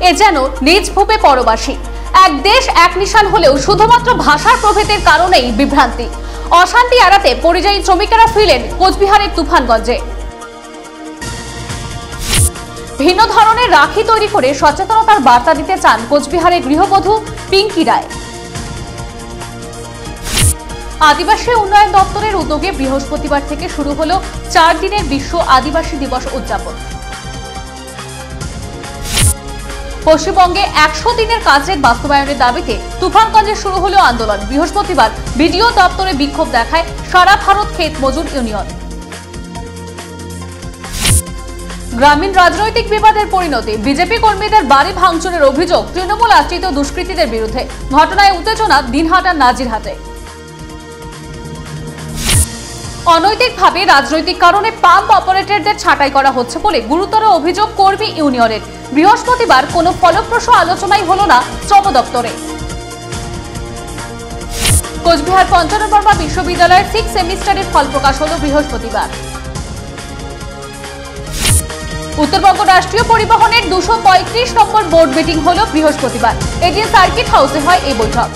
এ যেন নিজ ভূপে পরবাসী। এক দেশ এক নিশান হলেও শুধুমাত্র ভাষার প্রভেদের কারণেই বিভ্রান্তি। অশান্তি এড়াতে পরিযায়ী শ্রমিকেরা ফিরলেন কোচবিহারের তুফানগঞ্জে। ভিন্ন ধরনের রাখি তৈরি করে সচেতনতার বার্তা দিতে চান কোচবিহারের গৃহবধূ পিঙ্কি রায়। আদিবাসী উন্নয়ন দপ্তরের উদ্যোগে বৃহস্পতিবার থেকে শুরু হলো 4 দিনের বিশ্ব আদিবাসী দিবস উদযাপন। পশ্চিমবঙ্গে 100 দিনের কাজের বাস্তবায়নের দাবিতে তুফানগঞ্জে শুরু হলো আন্দোলন। বৃহস্পতিবার বিডিও দপ্তরে বিক্ষোভ দেখায় সারা ভারত ক্ষেত মজুর ইউনিয়ন। গ্রামীণ রাজনৈতিক বিবাদের পরিণতি, বিজেপি কর্মীদের বাড়ি ভাঙচুরের অভিযোগ তৃণমূল আশ্রিত দুষ্কৃতীদের বিরুদ্ধে। ঘটনায় উত্তেজনা দিনহাটার নাজিরহাটে। অনৈতিকভাবে রাজনৈতিক কারণে পাম্প অপারেটরদের ছাঁটাই করা হচ্ছে বলে গুরুতর অভিযোগ কর্মী ইউনিয়নের। বৃহস্পতিবার কোনো ফলপ্রসূ আলোচনাই হলো না শ্রম দপ্তরে। কোচবিহার পঞ্চাননবর্মা বিশ্ববিদ্যালয়ের 6 সেমিস্টারের ফল প্রকাশ হলো বৃহস্পতিবার। উত্তরবঙ্গ রাষ্ট্রীয় পরিবহনের 235 নম্বর বোর্ড মিটিং হলো বৃহস্পতিবার। এদিন সার্কিট হাউসে হয় এই বৈঠক।